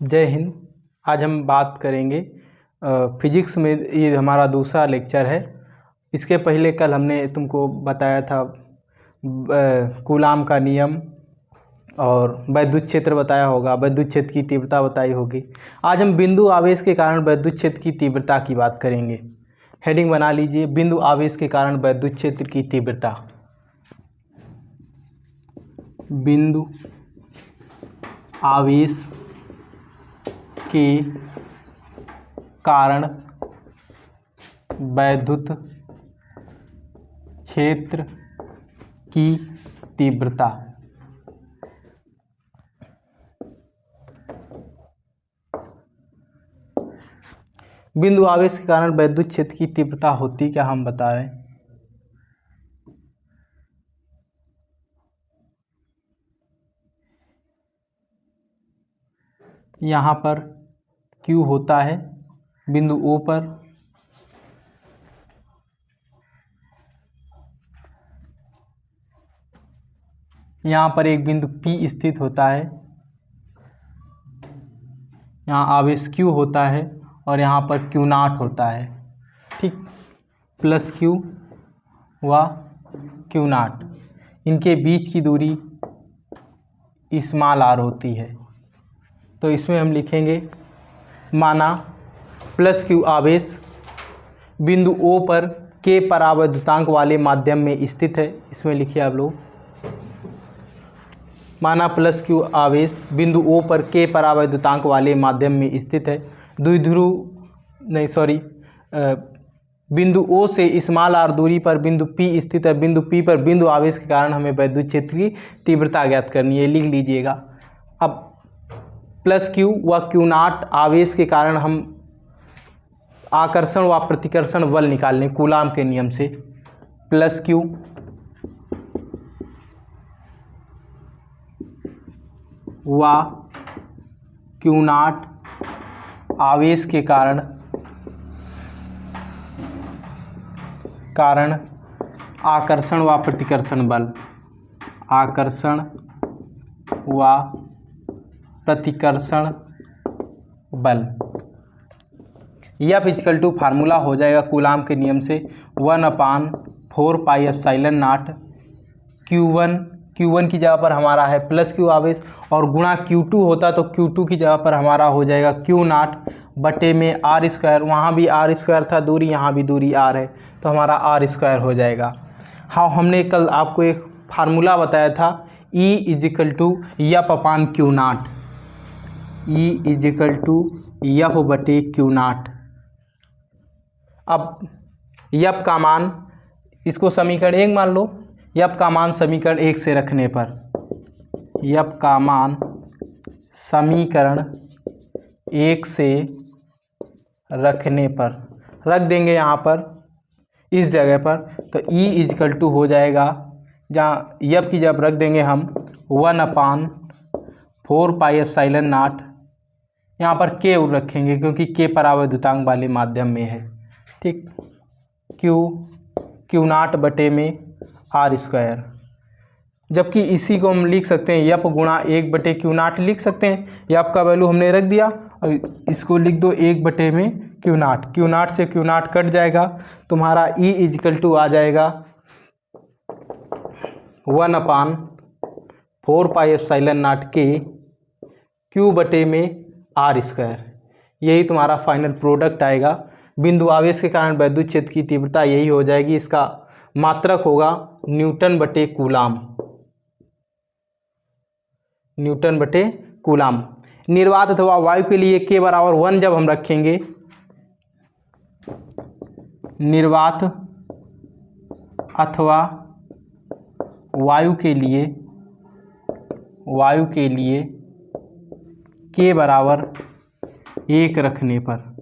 जय हिंद। आज हम बात करेंगे फिजिक्स में। ये हमारा दूसरा लेक्चर है। इसके पहले कल हमने तुमको बताया था कूलाम का नियम और वैद्युत क्षेत्र बताया होगा, वैद्युत क्षेत्र की तीव्रता बताई होगी। आज हम बिंदु आवेश के कारण वैद्युत क्षेत्र की तीव्रता की बात करेंगे। हेडिंग बना लीजिए, बिंदु आवेश के कारण वैद्युत क्षेत्र की तीव्रता। बिंदु आवेश के कारण वैद्युत क्षेत्र की तीव्रता। बिंदु आवेश के कारण वैद्युत क्षेत्र की तीव्रता होती क्या, हम बता रहे हैं। यहाँ पर Q होता है बिंदु O पर, यहाँ पर एक बिंदु P स्थित होता है, यहाँ आवेश Q होता है और यहाँ पर Q0 होता है। ठीक, प्लस Q व Q0, इनके बीच की दूरी स्मॉल r होती है। तो इसमें हम लिखेंगे, माना प्लस Q आवेश बिंदु O पर K परावैद्युतांक वाले माध्यम में स्थित है। इसमें लिखिए आप लोग, माना प्लस Q आवेश बिंदु O पर K परावैद्युतांक वाले माध्यम में स्थित है। बिंदु O से स्मॉल r दूरी पर बिंदु P स्थित है। बिंदु P पर बिंदु आवेश के कारण हमें वैद्युत क्षेत्र की तीव्रता ज्ञात करनी है, लिख लीजिएगा। अब प्लस Q व Q0 आवेश के कारण हम आकर्षण व प्रतिकर्षण बल निकाल लें कूलाम के नियम से। प्लस Q व Q0 आवेश के कारण आकर्षण व प्रतिकर्षण बल, आकर्षण व प्रतिकर्षण बल। F इक्वल टू फार्मूला हो जाएगा कूलाम के नियम से 1/4 पाई एप्सिलॉन नॉट Q1 की जगह पर हमारा है प्लस Q आवेश और गुणा Q2 होता तो Q2 की जगह पर हमारा हो जाएगा Q0 बटे में R स्क्वायर। वहाँ भी R स्क्वायर था दूरी, यहाँ भी दूरी R है तो हमारा R स्क्वायर हो जाएगा। हाँ, हमने कल आपको एक फार्मूला बताया था E is equal to F/Q0, E is equal to F बटे Q0। अब F का मान, इसको समीकरण 1 मान लो। F का मान समीकरण 1 से रखने पर, F का मान समीकरण 1 से रखने पर रख देंगे यहाँ पर इस जगह पर, तो E इजिकल टू हो जाएगा, जहाँ F की जब रख देंगे हम 1/4 पाई एप्सिलॉन नॉट, यहाँ पर K रखेंगे क्योंकि K परावैद्युतांक वाले माध्यम में है। ठीक, Q0 बटे में R स्क्वायर। जबकि इसी को हम लिख सकते हैं F गुणा 1 बटे Q0 लिख सकते हैं। F का वैल्यू हमने रख दिया और इसको लिख दो 1 बटे में Q0 से Q0 कट जाएगा, तुम्हारा E इजिकल टू आ जाएगा 1/4 pi epsilon not K Q बटे में R स्क्वायर। यही तुम्हारा फाइनल प्रोडक्ट आएगा। बिंदु आवेश के कारण वैद्युत क्षेत्र की तीव्रता यही हो जाएगी। इसका मात्रक होगा न्यूटन बटे कूलाम, न्यूटन बटे कूलाम। निर्वात अथवा वायु के लिए K बराबर 1 जब हम रखेंगे, निर्वात अथवा वायु के लिए K बराबर 1 रखने पर,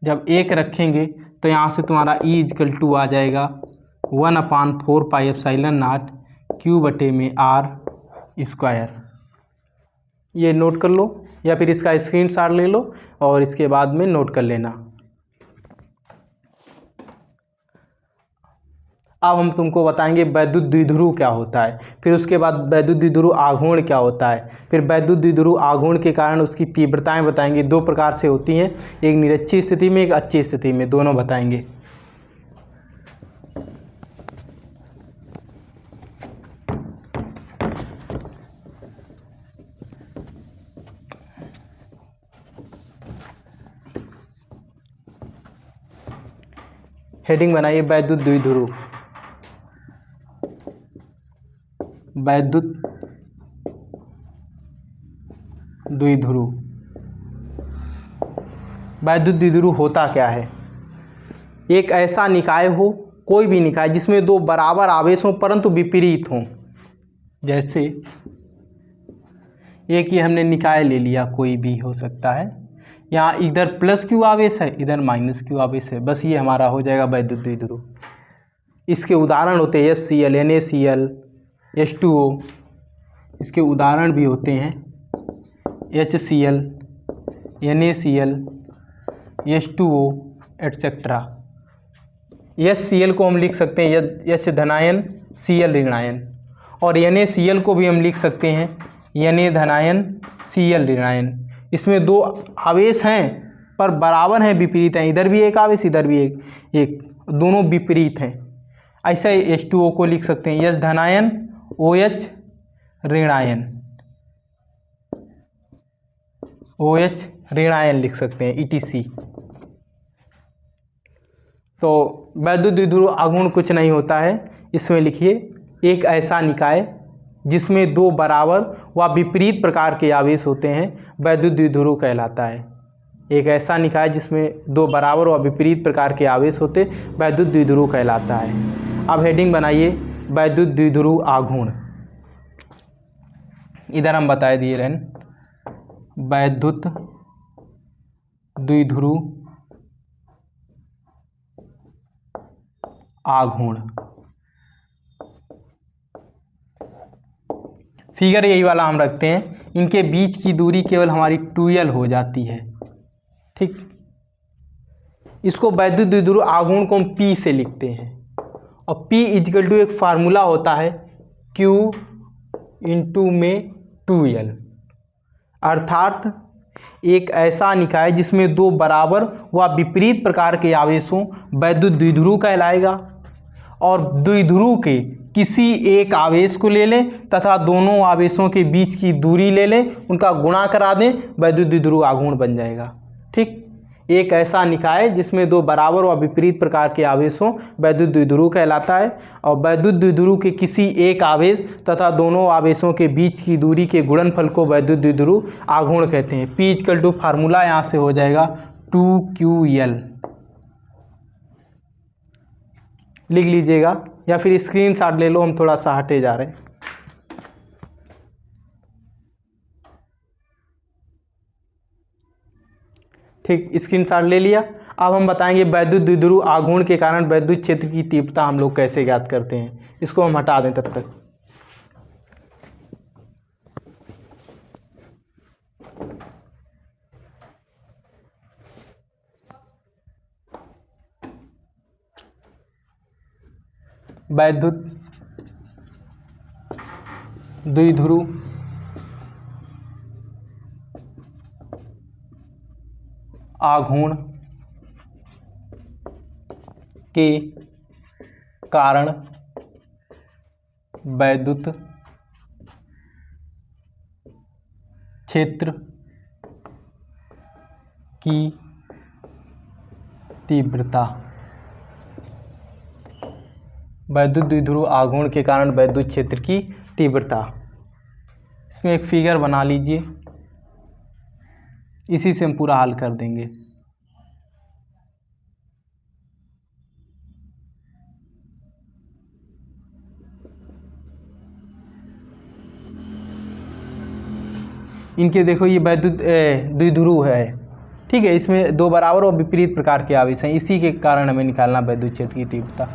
जब 1 रखेंगे तो यहाँ से तुम्हारा E इजिकल टू आ जाएगा 1/4 पाई एप्सिलॉन नॉट Q बटे में R स्क्वायर। ये नोट कर लो या फिर इसका स्क्रीनशॉट ले लो और इसके बाद में नोट कर लेना। अब हम तुमको बताएंगे वैद्युत द्विध्रुव क्या होता है, फिर उसके बाद वैद्युत द्विध्रुव आघूर्ण क्या होता है, फिर वैद्युत द्विध्रुव आघूर्ण के कारण उसकी तीव्रताएं बताएंगे। दो प्रकार से होती हैं, एक निरक्षीय स्थिति में, एक अच्छी स्थिति में, दोनों बताएंगे। हेडिंग बनाइए वैद्युत द्विध्रुव। वैद्युत द्विध्रुव, वैद्युत द्विध्रुव होता क्या है? एक ऐसा निकाय हो, कोई भी निकाय जिसमें दो बराबर आवेश हों परंतु विपरीत हों। जैसे एक ही हमने निकाय ले लिया, कोई भी हो सकता है, यहाँ इधर प्लस क्यू आवेश है, इधर माइनस क्यू आवेश है, बस ये हमारा हो जाएगा वैद्युत द्विध्रुव। इसके उदाहरण होते हैं HCl, NaCl, H2O। इसके उदाहरण भी होते हैं HCl, NaCl, H2O etcetera. HCl को हम लिख सकते हैं H धनायन, Cl ऋणायन, और NaCl को भी हम लिख सकते हैं Na धनायन, Cl ऋणायन। इसमें दो आवेश हैं पर बराबर हैं, विपरीत हैं, इधर भी एक आवेश, इधर भी एक, दोनों विपरीत हैं। ऐसा ही H2O को लिख सकते हैं H धनायन, OH ऋणायन, OH ऋणायन लिख सकते हैं, ETC। तो वैद्युत द्विध्रुव आघूर्ण कुछ नहीं होता है, इसमें लिखिए एक ऐसा निकाय जिसमें दो बराबर व विपरीत प्रकार के आवेश होते हैं, वैद्युत द्विध्रुव कहलाता है। एक ऐसा निकाय जिसमें दो बराबर व विपरीत प्रकार के आवेश होते, वैद्युत द्विध्रुव कहलाता है। अब हेडिंग बनाइए वैद्युत द्विध्रुव आघूर्ण। इधर हम बताए दिए रहन वैद्युत द्विध्रुव आघूर्ण। फिगर यही वाला हम रखते हैं, इनके बीच की दूरी केवल हमारी 2l हो जाती है, ठीक। इसको वैद्युत द्विध्रुव आघूर्ण को हम P से लिखते हैं, और P इक्वल टू एक फार्मूला होता है Q इंटू में 2l, अर्थात एक ऐसा निकाय जिसमें दो बराबर व विपरीत प्रकार के आवेश हों, वैद्युत द्विध्रुव कहलाएगा। और द्विध्रुव के किसी एक आवेश को ले लें तथा दोनों आवेशों के बीच की दूरी ले लें, उनका गुणा करा दें, वैद्युत द्विध्रुव आघूर्ण बन जाएगा, ठीक। एक ऐसा निकाय जिसमें दो बराबर व विपरीत प्रकार के आवेश हों, वैद्युत द्विध्रुव कहलाता है। और वैद्युत द्विध्रुव के किसी एक आवेश तथा दोनों आवेशों के बीच की दूरी के गुणनफल को वैद्युत द्विध्रुव आघूर्ण कहते हैं। P इक्वल टू फार्मूला यहाँ से हो जाएगा 2QL, लिख लीजिएगा, या फिर स्क्रीनशॉट ले लो, हम थोड़ा सा हटे जा रहे हैं। ठीक, स्क्रीनशॉट ले लिया। अब हम बताएंगे वैद्युत द्विध्रुव आघूर्ण के कारण वैद्युत क्षेत्र की तीव्रता हम लोग कैसे ज्ञात करते हैं। इसको हम हटा दें तब तक। वैद्युत द्विध्रुव आघूर्ण के कारण वैद्युत क्षेत्र की तीव्रता। वैद्युत द्विध्रुव आघूर्ण के कारण वैद्युत क्षेत्र की तीव्रता, इसमें एक फिगर बना लीजिए, इसी से हम पूरा हल कर देंगे। इनके देखो ये वैद्युत द्विध्रुव है, ठीक है। इसमें दो बराबर और विपरीत प्रकार के आवेश हैं, इसी के कारण हमें निकालना वैद्युत क्षेत्र की तीव्रता।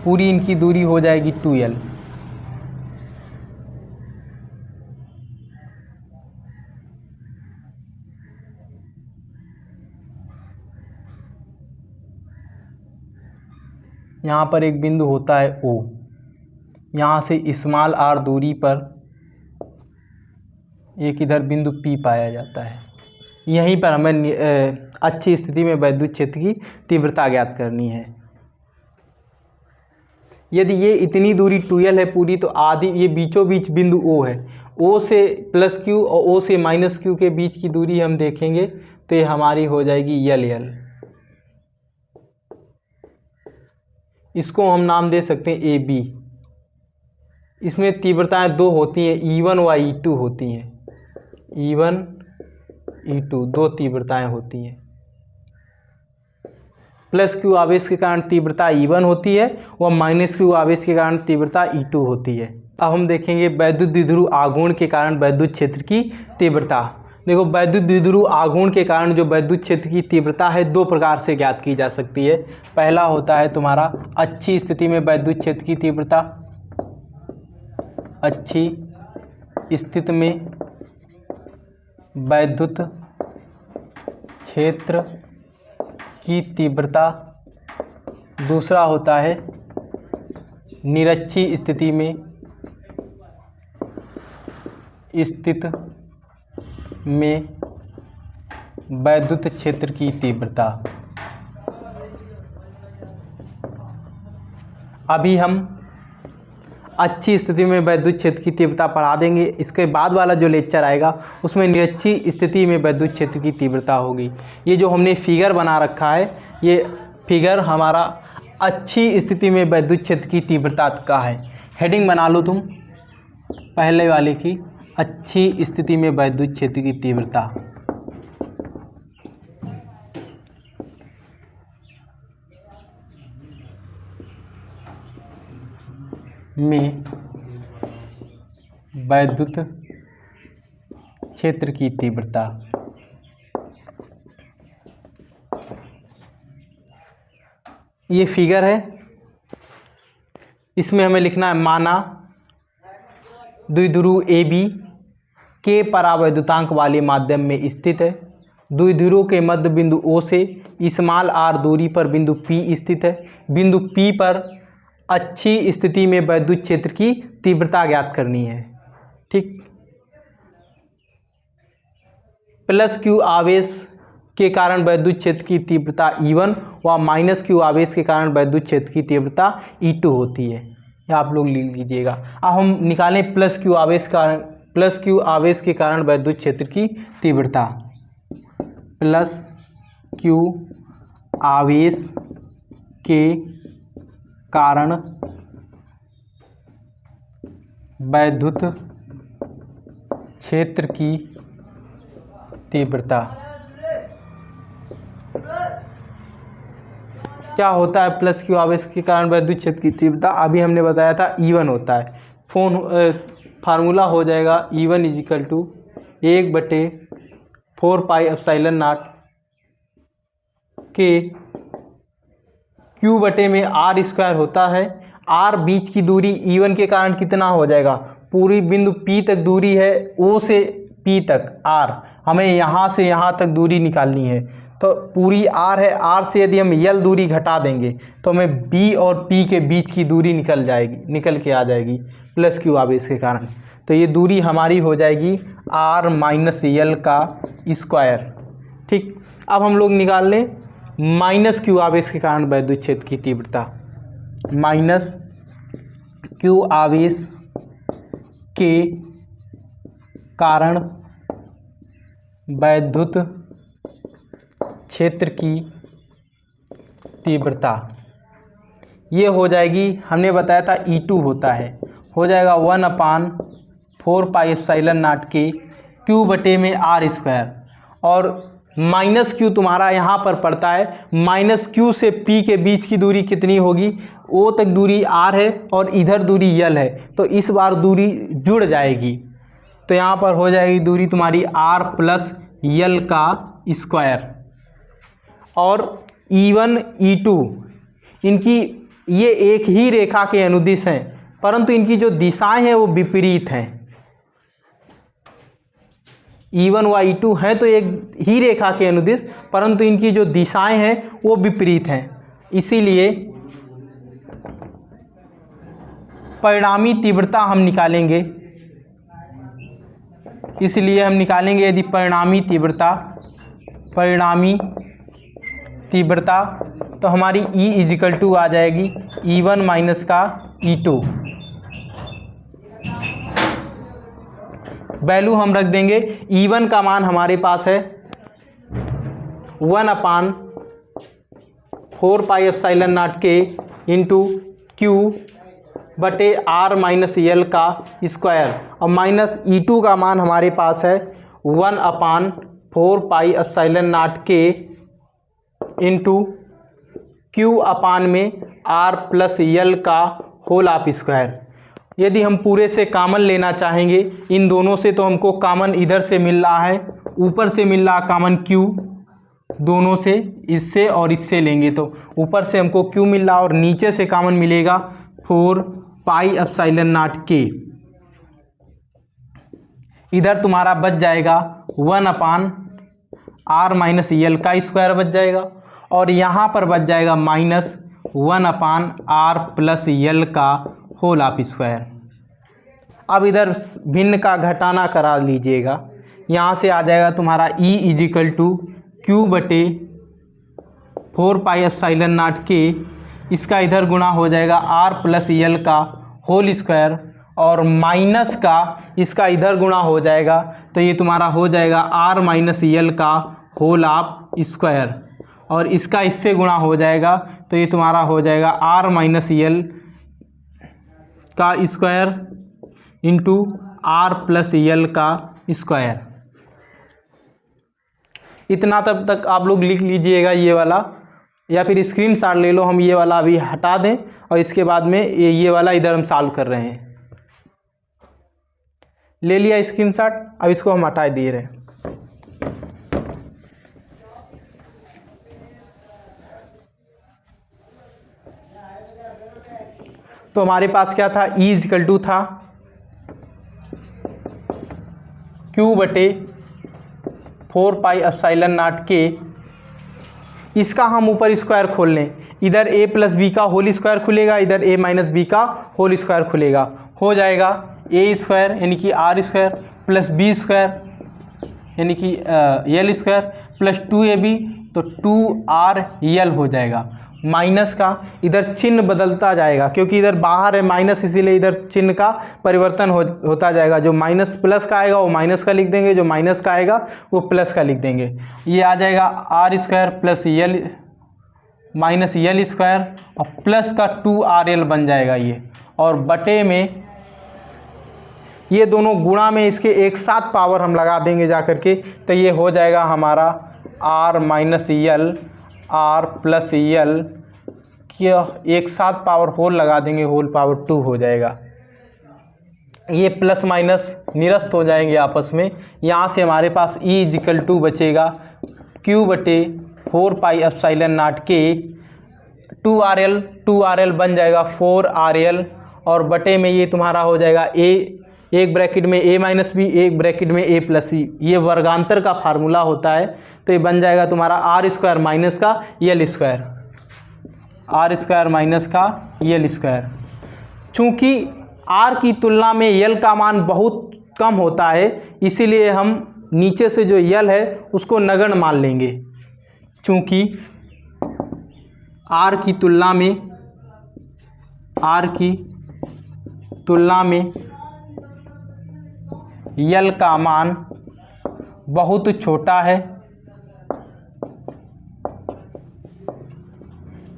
पूरी इनकी दूरी हो जाएगी 2l। यहाँ पर एक बिंदु होता है O, यहाँ से स्मॉल r दूरी पर एक इधर बिंदु P पाया जाता है। यहीं पर हमें अच्छी स्थिति में वैद्युत क्षेत्र की तीव्रता ज्ञात करनी है। यदि ये इतनी दूरी 2L है पूरी, तो आधी ये बीचों बीच बिंदु O है, O से +Q और O से -Q के बीच की दूरी हम देखेंगे तो ये हमारी हो जाएगी LL। इसको हम नाम दे सकते हैं AB। इसमें तीव्रताएं दो होती हैं, E1 व E2 होती हैं। E1 E2 दो तीव्रताएं होती हैं। +Q आवेश के कारण तीव्रता E1 होती है व -Q आवेश के कारण तीव्रता E2 होती है। अब हम देखेंगे वैद्युत द्विध्रुव आघूर्ण के कारण वैद्युत क्षेत्र की तीव्रता। देखो, वैद्युत द्विध्रुव आघूर्ण के कारण जो वैद्युत क्षेत्र की तीव्रता है दो प्रकार से ज्ञात की जा सकती है। पहला होता है तुम्हारा अच्छी स्थिति में वैद्युत क्षेत्र की तीव्रता। अच्छी स्थिति में वैद्युत क्षेत्र की तीव्रता। दूसरा होता है निरक्षी स्थिति में वैद्युत क्षेत्र की तीव्रता। अभी हम अच्छी स्थिति में वैद्युत क्षेत्र की तीव्रता पढ़ा देंगे। इसके बाद वाला जो लेक्चर आएगा उसमें निरक्षी स्थिति में वैद्युत क्षेत्र की तीव्रता होगी। ये जो हमने फिगर बना रखा है, ये फिगर हमारा अच्छी स्थिति में वैद्युत क्षेत्र की तीव्रता का है। हेडिंग बना लो तुम पहले वाले की, अच्छी स्थिति में वैद्युत क्षेत्र की तीव्रता। में वैद्युत क्षेत्र की तीव्रता। ये फिगर है, इसमें हमें लिखना है माना द्विध्रुव AB के परावैद्युतांक वाले माध्यम में स्थित है। द्विध्रुव के मध्य बिंदु O से स्मॉल r दूरी पर बिंदु P स्थित है। बिंदु P पर अच्छी स्थिति में वैद्युत क्षेत्र की तीव्रता ज्ञात करनी है। ठीक, +Q आवेश के कारण वैद्युत क्षेत्र की तीव्रता E1 व -Q आवेश के कारण वैद्युत क्षेत्र की तीव्रता E2 होती है। यह आप लोग लिख लीजिएगा। अब हम निकालें +Q आवेश के कारण वैद्युत क्षेत्र की तीव्रता। +Q आवेश के कारण वैद्युत क्षेत्र की तीव्रता। क्या होता है +Q आवेश के कारण वैद्युत क्षेत्र की तीव्रता? अभी हमने बताया था E1 होता है। फार्मूला हो जाएगा E1 = 1/4πε0 के Q/r² होता है। R बीच की दूरी E1 के कारण कितना हो जाएगा? पूरी बिंदु P तक दूरी है, O से P तक R, हमें यहाँ से यहाँ तक दूरी निकालनी है। तो पूरी R है, R से यदि हम L दूरी घटा देंगे तो हमें B और P के बीच की दूरी निकल के आ जाएगी +Q आवेश के कारण। तो ये दूरी हमारी हो जाएगी R - L का स्क्वायर। ठीक, अब हम लोग निकाल लें -Q आवेश के कारण वैद्युत क्षेत्र की तीव्रता। -Q आवेश के कारण वैद्युत क्षेत्र की तीव्रता ये हो जाएगी, हमने बताया था E2 होता है, हो जाएगा 1/4πε0 के Q/r²। और -Q तुम्हारा यहाँ पर पड़ता है। -Q से P के बीच की दूरी कितनी होगी? O तक दूरी R है और इधर दूरी L है, तो इस बार दूरी जुड़ जाएगी। तो यहाँ पर हो जाएगी दूरी तुम्हारी R + L का स्क्वायर। और E1 E2 इनकी ये एक ही रेखा के अनुदिश हैं, परंतु इनकी जो दिशाएं हैं वो विपरीत हैं। E1 व E2 हैं तो एक ही रेखा के अनुदिश, परंतु इनकी जो दिशाएं हैं वो विपरीत हैं। इसीलिए परिणामी तीव्रता हम निकालेंगे, इसलिए हम निकालेंगे यदि परिणामी तीव्रता तो हमारी E इजिकल टू आ जाएगी E1 माइनस का E2। वैल्यू हम रख देंगे, E1 का मान हमारे पास है 1/4πε0 के इंटू Q बटे R माइनस L का स्क्वायर, और माइनस E2 का मान हमारे पास है 1/4πε0 के इंटू Q अपान में R प्लस L का होल ऑफ स्क्वायर। यदि हम पूरे से कॉमन लेना चाहेंगे इन दोनों से, तो हमको कॉमन इधर से मिल रहा है, ऊपर से मिल रहा कॉमन Q, दोनों से इससे और इससे लेंगे तो ऊपर से हमको Q मिल रहा और नीचे से कॉमन मिलेगा 4πε0 के। इधर तुम्हारा बच जाएगा 1/R माइनस L का स्क्वायर बच जाएगा, और यहाँ पर बच जाएगा माइनस 1/R प्लस L का होल ऑफ स्क्वायर। अब इधर भिन्न का घटाना करा लीजिएगा, यहाँ से आ जाएगा तुम्हारा E इजिकल टू Q बटे 4πε0 के, इसका इधर गुणा हो जाएगा R प्लस L का होल स्क्वायर, और माइनस का इसका इधर गुणा हो जाएगा, तो ये तुम्हारा हो जाएगा R माइनस L का होल ऑफ स्क्वायर, और इसका इससे गुणा हो जाएगा, तो ये तुम्हारा हो जाएगा R माइनस L का square into R plus L का स्क्वायर। इतना तब तक आप लोग लिख लीजिएगा ये वाला, या फिर स्क्रीनशॉट ले लो, हम ये वाला अभी हटा दें और इसके बाद में ये वाला इधर हम सॉल्व कर रहे हैं। ले लिया स्क्रीनशॉट, अब इसको हम हटा दिए रहे। तो हमारे पास क्या था, E इजिकल टू था Q बटे 4πε0 के, इसका हम ऊपर स्क्वायर खोल लें, इधर a प्लस बी का होल स्क्वायर खुलेगा, इधर a माइनस बी का होल स्क्वायर खुलेगा, हो जाएगा a स्क्वायर यानी कि R square plus b square यानी कि L स्क्वायर प्लस 2ab, तो 2RL हो जाएगा। माइनस का इधर चिन्ह बदलता जाएगा, क्योंकि इधर बाहर है माइनस, इसीलिए इधर चिन्ह का परिवर्तन होता जाएगा। जो माइनस प्लस का आएगा वो माइनस का लिख देंगे, जो माइनस का आएगा वो प्लस का लिख देंगे। ये आ जाएगा R square plus L minus L square और प्लस का 2RL बन जाएगा ये, और बटे में ये दोनों गुणा में इसके एक साथ पावर हम लगा देंगे जा करके, तो ये हो जाएगा हमारा R minus L R plus L क्या एक साथ पावर होल लगा देंगे, होल पावर 2 हो जाएगा। ये प्लस माइनस निरस्त हो जाएंगे आपस में। यहाँ से हमारे पास E इजिकल टू बचेगा Q बटे 4πε0 के 2RL बन जाएगा 4RL, और बटे में ये तुम्हारा हो जाएगा A, एक ब्रैकेट में a माइनस बी, एक ब्रैकेट में a प्लस सी, ये वर्गांतर का फार्मूला होता है। तो ये बन जाएगा तुम्हारा R स्क्वायर माइनस का L square, R square minus का L स्क्वायर। चूँकि R की तुलना में L का मान बहुत कम होता है, इसीलिए हम नीचे से जो L है उसको नगण्य मान लेंगे। चूँकि R की तुलना में L का मान बहुत छोटा है,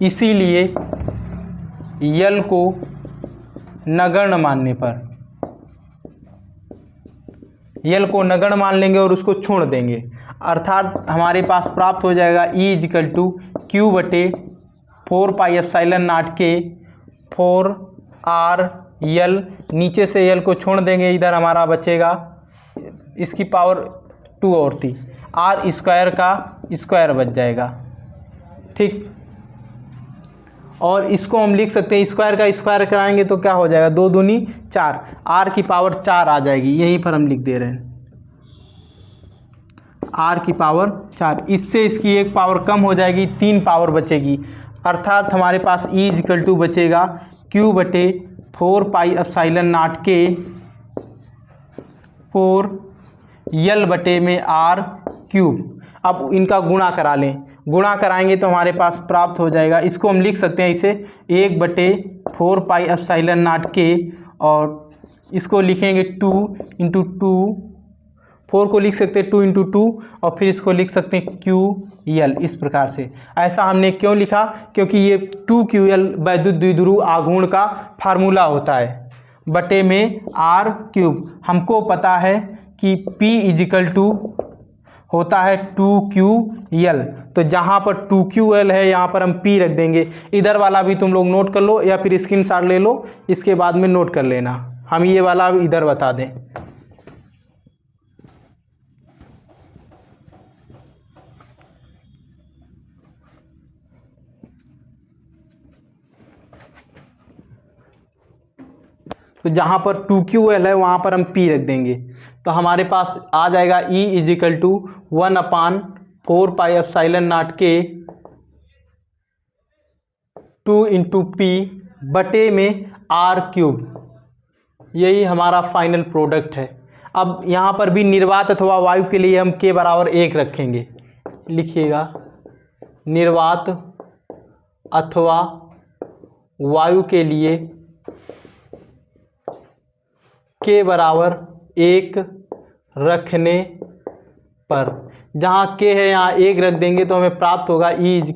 इसीलिए L को नगण्य मानने पर L को नगण्य मान लेंगे और उसको छोड़ देंगे, अर्थात हमारे पास प्राप्त हो जाएगा E इजिकल टू Q बटे 4πε0 के 4RL, नीचे से L को छोड़ देंगे, इधर हमारा बचेगा इसकी पावर 2 और थी, R स्क्वायर का स्क्वायर बच जाएगा। ठीक, और इसको हम लिख सकते हैं, स्क्वायर का स्क्वायर कराएंगे तो क्या हो जाएगा, 2 दूनी 4, R की पावर 4 आ जाएगी, यहीं पर हम लिख दे रहे हैं R की पावर 4। इससे इसकी एक पावर कम हो जाएगी, 3 पावर बचेगी, अर्थात हमारे पास E इजिकल टू बचेगा Q बटे 4 पाई एप्सिलॉन नॉट के 4 यल बटे में आर क्यूब। अब इनका गुणा करा लें, गुणा कराएंगे तो हमारे पास प्राप्त हो जाएगा। इसको हम लिख सकते हैं इसे 1/4 पाई एप्सिलॉन नॉट के, और इसको लिखेंगे 2 × 2, 4 को लिख सकते हैं 2 × 2, और फिर इसको लिख सकते हैं QL। इस प्रकार से ऐसा हमने क्यों लिखा, क्योंकि ये 2QL वैद्युत द्विध्रुव आघूर्ण का फार्मूला होता है, बटे में आर क्यूब। हमको पता है कि P होता है 2QL, तो जहाँ पर 2QL है यहाँ पर हम P रख देंगे। इधर वाला भी तुम लोग नोट कर लो या फिर स्क्रीनशॉट ले लो, इसके बाद में नोट कर लेना। हम ये वाला इधर बता दें। तो जहाँ पर 2QL है वहाँ पर हम P रख देंगे, तो हमारे पास आ जाएगा E = 1/4 पाई एप्सिलॉन नॉट के 2 × P बटे में आर क्यूब। यही हमारा फाइनल प्रोडक्ट है। अब यहाँ पर भी निर्वात अथवा वायु के लिए हम K = 1 रखेंगे। लिखिएगा, निर्वात अथवा वायु के लिए K = 1 रखने पर, जहाँ K है यहाँ 1 रख देंगे तो हमें प्राप्त होगा E =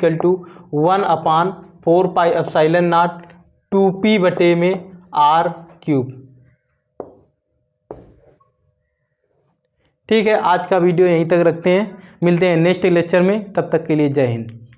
1/4 pi epsilon not 2P बटे में आर क्यूब। ठीक है, आज का वीडियो यहीं तक रखते हैं, मिलते हैं नेक्स्ट लेक्चर में। तब तक के लिए जय हिंद।